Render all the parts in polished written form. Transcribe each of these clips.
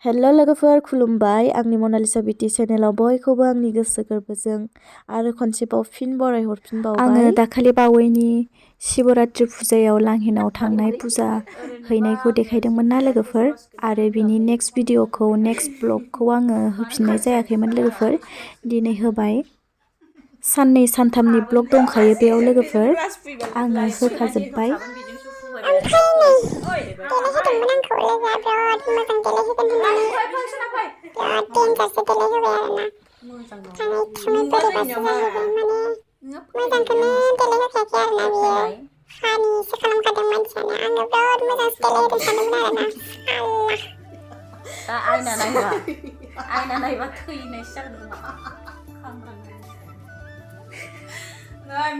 Hello लोगोफोर खुलुमबाय आंनि मनालिसा बिटि चेनेलाव बयखौबो आंनि गोसो गोरबोजों आरो खनसेबाव फिन बरायहरफिनबावबाय। आङो दाखालि बावैनि शिवरात्रि फुजायाव लांहिनाव थांनाय फुजा हैनायखौ देखायदोंमोन ना लोगोफोर, आरो बिनि नेक्स्ट भिडिअखौ नेक्स्ट ब्लगखौ आङो होफिननाय जायाखैमोन लोगोफोर, दिनै होबाय। साननै सानथामनि ब्लग दंखायो बेयाव लोगोफोर, आङो होखाजोब्बाय।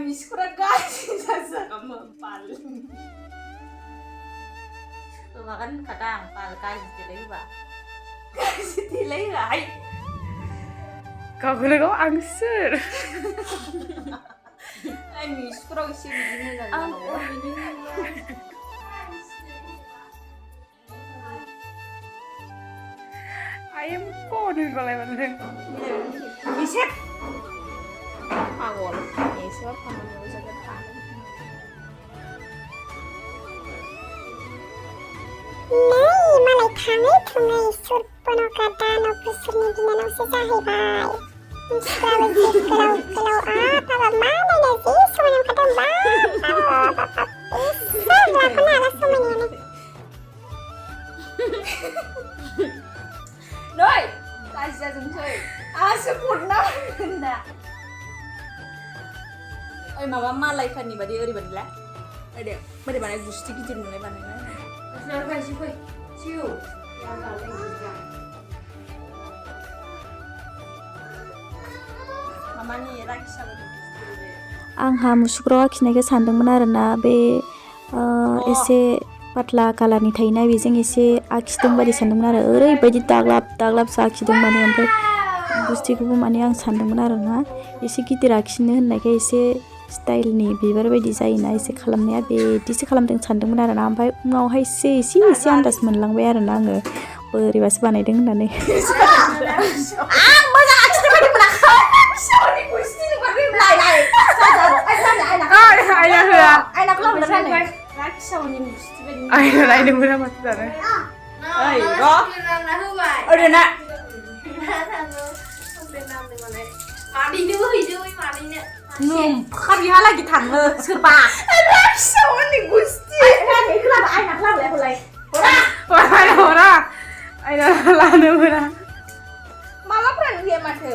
Miskura gajri jasa kamu paling. Makan kadang pal gajri tilai ba. Gajri tilai rai. Kau kau angsur. Ay miskura isi begini kan. Ayam kono balai balai. Misep. Awal, esok kamu bisa ketemu. Nei, malai kami tungai surpono kata no pusurni dinano sesahibai. Kalau apa mana nasi semuanya kata apa lah kenal semuanya ni. Noi, kasih jengkol. Sebut nama benda. Oi mama malai kan ni badi ori badi lah. Ada, badi mana gusti kita mulai mana na. Asal kan sih koi, ciu. Mama ni lagi sabar. आंहा मुसुगुराव आखिनायखौ सानदोंमोन आरोना, बे एसे पातला कालारनि थायोना बेजों एसे आखिदों बादि सानदोंमोन आरो, ओरैबायदि दाग्लाब दाग्लाबसो आखिदों माने, ओमफ्राय गुस्थिखौबो माने आं सानदोंमोन आरोना एसे गिदिर आखिनो होननायखाय एसे स्टाइलनि बिबार बायदि जायोना एसे खालामनाया, बिदिसो खालामदों सानदोंमोन आरोना, ओमफ्राय उनावहाय एसे आन्दाज मोनलांबाय आरोना आङो बोरैबासो बानायदों होननानै। आं मोजां आखिनो बायदि मोनाखै। सोरनि गुस्ति नुबाय लाय आयना होआ। आयनाखौ लाबोनानै राखिसावनि गुस्ति बायदि आयना लायदोंमोन ना माथो जानो। ओइ र' ओरैना खाबिहालागि थाङो सोरबा राखिसावनि गुस्ति आयनाखौ लाबोलाय हलाय हरा आयना लानो मोना माबाफ्रानो गैया माथो।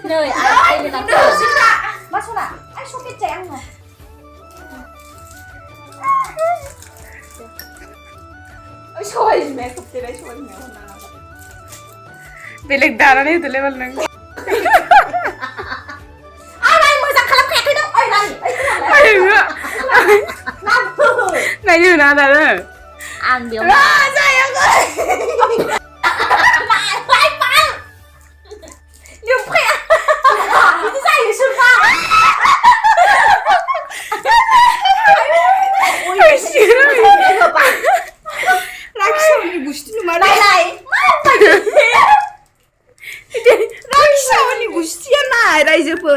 Nơi ai lên làm Mas Sona, ai số cái chén này. Ôi trời mẹ cục từ đấy trời mẹ hôm nào. Belik darah nih itu level neng. Ai này mới giặc khám khẹt thôi đâu. Ôi này. Ai nữa. Này như nào đây? Ăn điều. À trời ơi.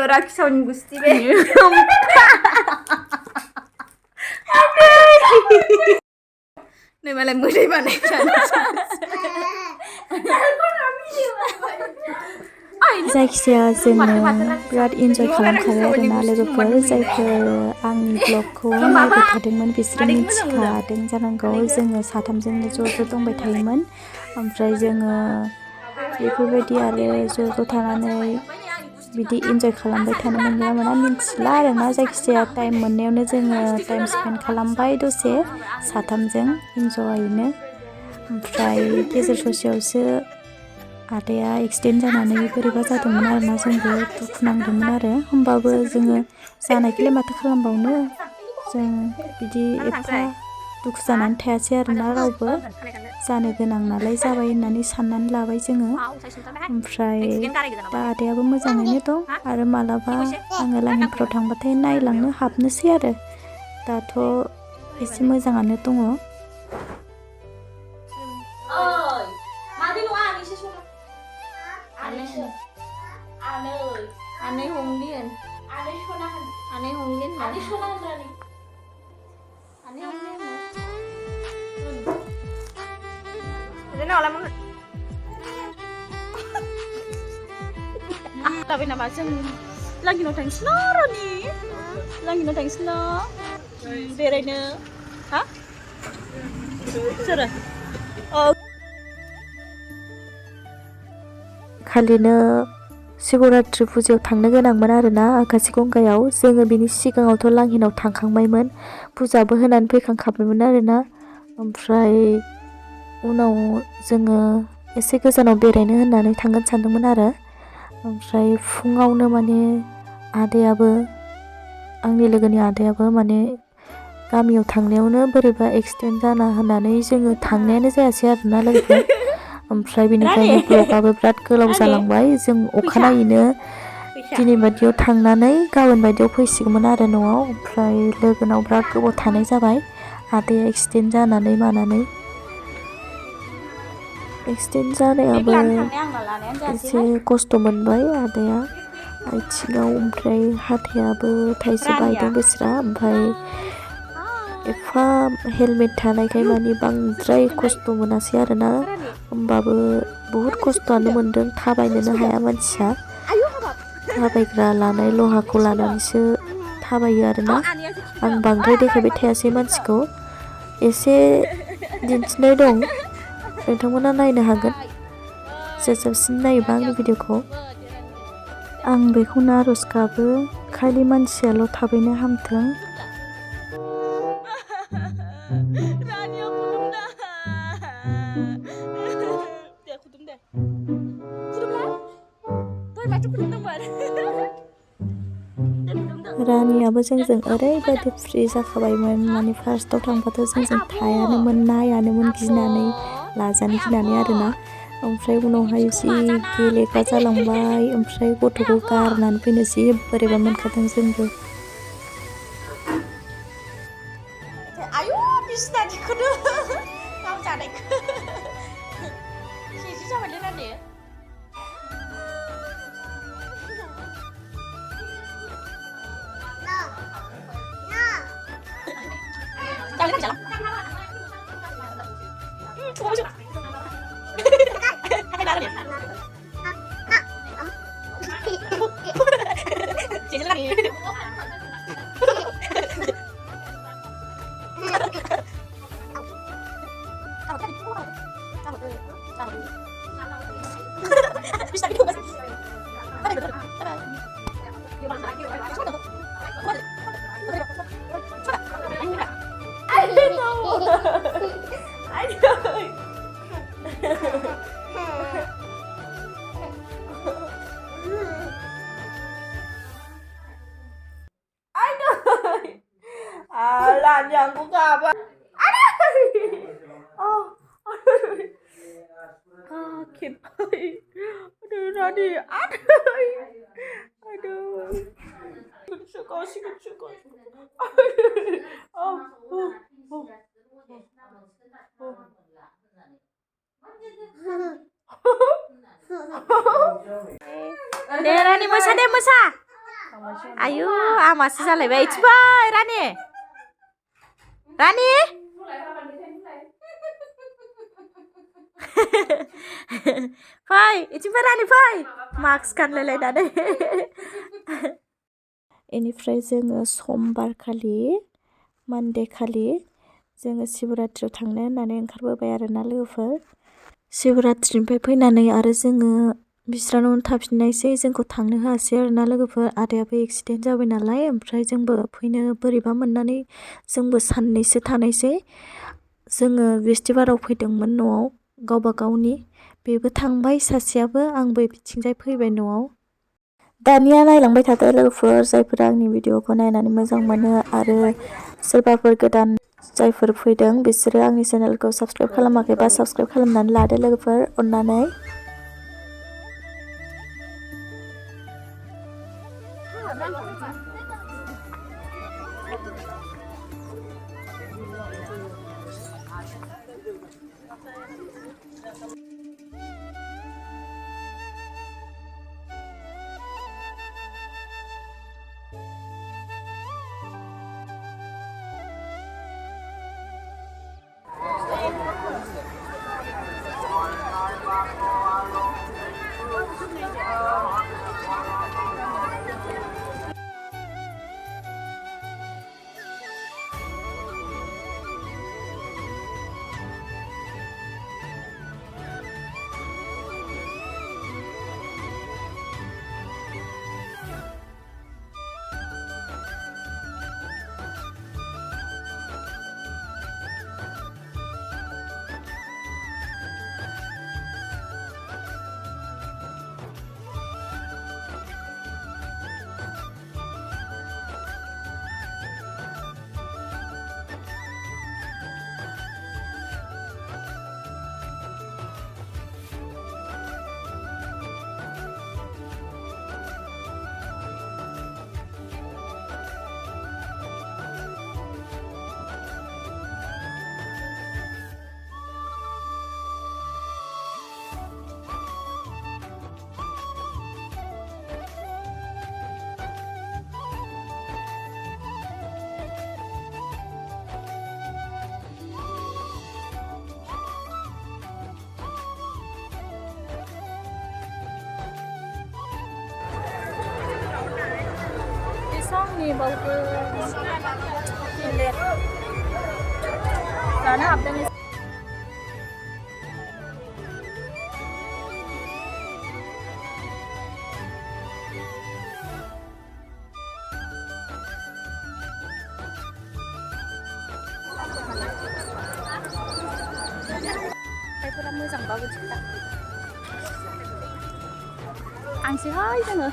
Raksawni gusti be. Nih malah mulai banekan. जायखिजाया जोङो बिराद इन्जय खालामखाबाय आरोना लोगोफोर, जायफोर आंनि ब्लगखौ नायबाय थादोंमोन बिसोरो मिथिखादों जानांगौ, जोङो साथामजोंनो ज' दंबाय थायोमोन, ओमफ्राय जोङो बेफोरबायदि आरो ज' थानानै बिदि इन्जय खालामबाय थानो मोनगोन ना मोना मिथिला आरोना, जायखिजाया टाइम मोननायावनो जोङो टाइम स्पेन्ड खालामबाय दसे साथामजों इन्जयनो। ओमफ्राय गेजेर ससेयावसो आदाया एक्सिडेन्ट जानानै बोरैबा जादोंमोन आरोना, जोंबो दुखु नांदोंमोन आरो, होमबाबो जोङो जानायखौलाय माथो खालामबावनो, जों बिदि एफा दुखु जानानै थायासै आरोना रावबो, जानो गोनां नालाय जाबाय होननानै साननानै लाबाय जोङो। ओमफ्राय दा आदायाबो मोजाङैनो दं, आरो मालाबा आङो लांहिफ्राव थांबाथाय नायलांनो हाबनोसै आरो, दाथ' एसे मोजाङानो दङ। nào là tapi nama जों लांगिनाव थांसै न रनि लांगिनाव थांसै न बेरायनो हा सोर खालिनो शिवरात्रि फुजायाव थांनो गोनांमोन आरोना आकाशि गंगायाव जोङो बिनि सिगाङावथ' लांहिनाव थांखांबायमोन फुजाबो होनानै फैखांखाबायमोन आरोना ओमफ्राय उनाव जोङो एसे गोजानाव बेरायनो होननानै थांगोन सानदोंमोन आरो ओमफ्राय फुङावनो माने आदायाबो आंनि लोगोनि आदायाबो माने गामियाव थांनायावनो बोरैबा एक्सिडेन्ट जाना होननानै जोङो थांनायानो जायासै आरोना लोगोफोर ओमफ्राय बेनिखायनो ब्लगाबो बिराद गोलाव जालांबाय जों अखानायैनो दिनै बायदियाव थांनानै गाबोन बायदियाव फैसिगौमोन आरो न'आव ओमफ्राय लोगोनाव बिराद गोबाव थानाय जाबाय आदाया एक्सिडेन्ट जानानै मानानै एक्सिडेन्ट जानायाबो एसे खस्थ' मोनबाय आदाया आथिङाव ओमफ्राय हाथायाबो थाइसे बायदों बिस्रा ओमफ्राय एफा हेलमेट थानायखाय माने बांद्राय खस्थ' मोनासै आरोना होमबाबो बहुद खस्थ'आनो मोनदों थाबायनोनो हाया मानसिया थाबायग्रा लानाय लहाखौ लानानैसो थाबायो आरोना आं बांद्राय देखायबाय थायासै मानसिखौ एसे दिन्थिनाय दं नोंथांमोना नायनो हागोन जोबजासिम नायोबा आंनि भिडिअखौ आं बेखौनो आर'ज गाबो खालि मानसियाल' थाबैनो हामथों रानियाबो जोंजों ओरैबायदि फ्रि जाखाबायमोन माने फार्स्टआव थांबाथ' जोंजों थायानोमोन नायानोमोन गिनानै लाजानो गिनानै आरोना ओमफ्राय उनावहाय जि गेलेग्रा जालांबाय ओमफ्राय गथ'खौ गारनानै फैनो जि बोरैबा मोनखादों जोंबो आयु बिसिना दिखोदो गाव जानायखौ केजि जाबायलै रानि làm nhằng của cọp à Khiếp ơi đưa ra đi át ơi aduh suka deh Rani mosa deh mosa ayo masih जालायबाय इथिबाय Rani Rani fai इथिंफाय Rani fai मास्क गानलायलायनानै बेनिफ्राय जोङो समबार खालि मानडे खालि जोङो शिवरात्रियाव थांनो होननानै ओंखारबोबाय आरोना लोगोफोर शिवरात्रिनिफ्राय फैनानै आरो जोङो बिस्रानावनो थाफिननायसै जोंखौ थांनो होआसै आरोना लोगोफोर आदायाबो एक्सिडेन्ट जाबाय नालाय ओमफ्राय जोंबो फैनो बोरैबा मोननानै जोंबो साननैसो थानायसै जोङो बिस्थिबाराव फैदोंमोन न'आव गावबा गावनि बेबो थांबाय सासेयाबो आंबो बिथिंजाय फैबाय न'आव दानिया नायलांबाय थादो लोगोफोर जायफोरा आंनि भिडिअखौ नायनानै मोजां मोनो आरो सोरबाफोर गोदान जायफोर फैदों बिसोरो आंनि चेनेलखौ साबस्क्राइब खालामाखैबा साबस्क्राइब खालामनानै लादो लोगोफोर अननानै बावबो जानो हाबदों खायफोरा मोजांबाबो थिखा आंसोहाय जोङो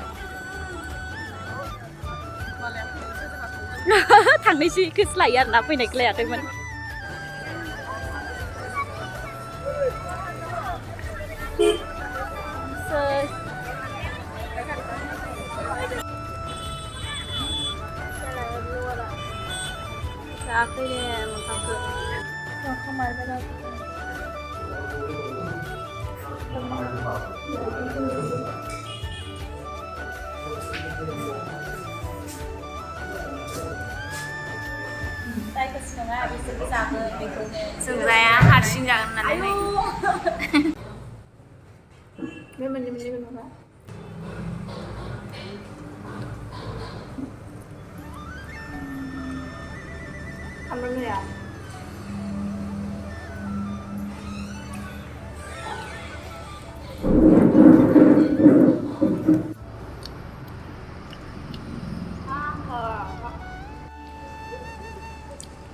थांनायसोखौसो लायो आरोना फैनायखौ लायाखैमोन जायाखै दे मोखांखौ जों जाया हारसिं जागोन नालाय बे मोननै माबा सामब्राम होया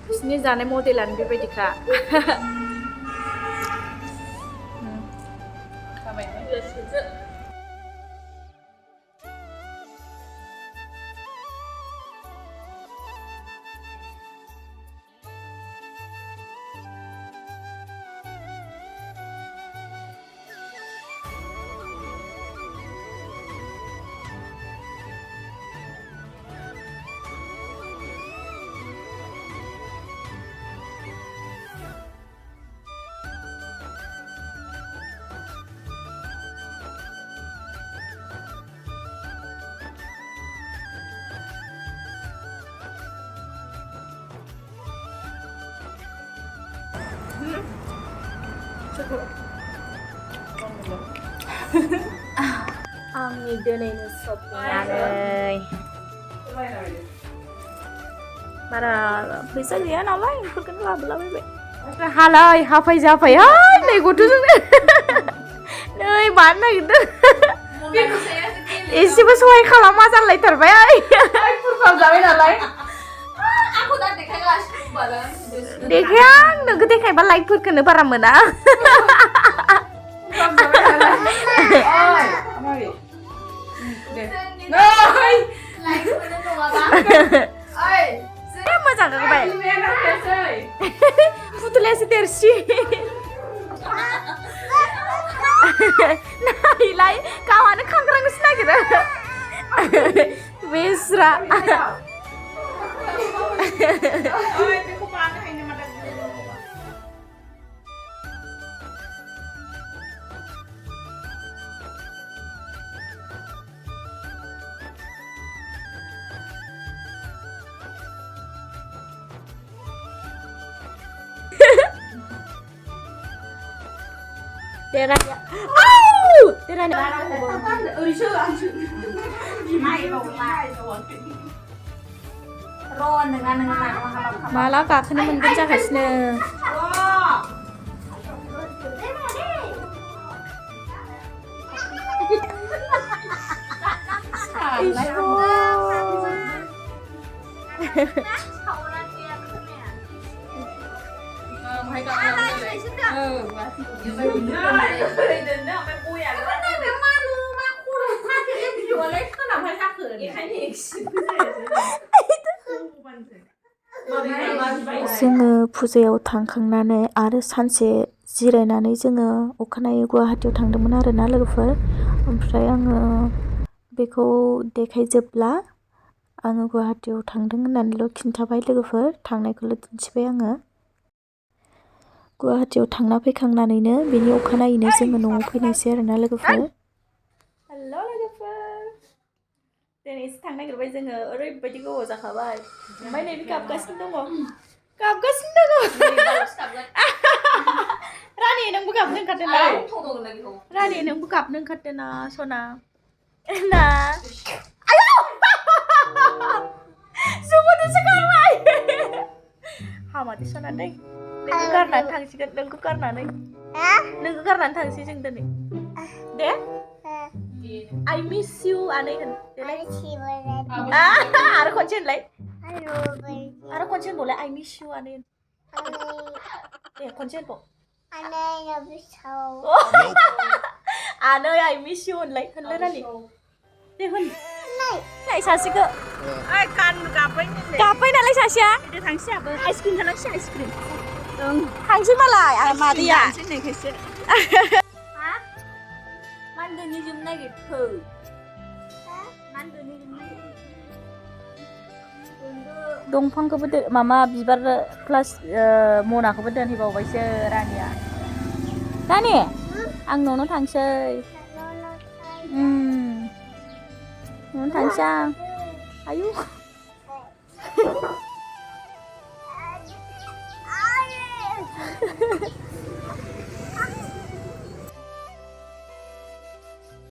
बिसोरनि जानाय मडेलानो बेबायदिखा आंनि दिनैनो सपिंआनै बारा फैसा गैया नालाय बेफोरखौनो लाबोलाबायबाय हालाय हाफाय जाफाय हाय नै गथ'जोंनो नै मानो नागिरदों एसेबो सहाय खालामा जालायथारबाय जाबाय नालाय देखाया नोंखौ देखायबा लाइकफोरखौनो बारा मोना मोजां जाबाय फुथुलायासो देरसि नायलाय गावहानो खांग्रांनोसो नागिरो बेस्रा Tera ya. Au! Tera ni. Malah kakaknya mengencang kasihnya. जोङो फुजायाव थांखांनानै आरो सानसे जिरायनानै जोङो अखानायै गुवाहाटीयाव थांदोंमोन आरोना लोगोफोर ओमफ्राय आङो बेखौ देखायजोबला आङो गुवाहाटीयाव थांदों होननानैल' खिन्थाबाय लोगोफोर थांनायखौल' दिन्थिबाय आङो गुवाहाटीयाव थांना फैखांनानैनो बेनि अखानायैनो जोङो न'आव फैनायसै आरोना लोगोफोर हेल' लोगोफोर दिनैसो थांनो नागिरबाय जोङो ओरैबायदि गोबाव जाखाबाय ओमफ्राय नैबे गाबगासिनो दङ रानि नोंबो गाबनो ओंखारदों ना रानि नोंबो गाबनो ओंखारदों ना सना ना sekarang. Hamati sana deh. Nunggu karena tangsikan, nunggu karena nih. Nunggu karena tangsi jeng deh. Deh? I miss you aneh kan. Ada konsen lain. Ada konsen boleh I miss you aneh. Konsen po. Aneh I miss you lain. Kan lain nih. Deh kan. Lại 사시가. 아이 간 가빠이네. 가빠이나 lại 사시야. 이제 당신 아버 아이스크림 하나 시 아이스크림. 응. 당신 말라. 아 마디야. 당신네 글쎄. 만드니 좀 나게 그. 만드니 좀 나게. दंफांखौबो मामा बिबार प्लास मनाखौबो दोनहैबावबायसो रानिया रानि आं न'नाव थांसै न'नाव थांसै आं आयु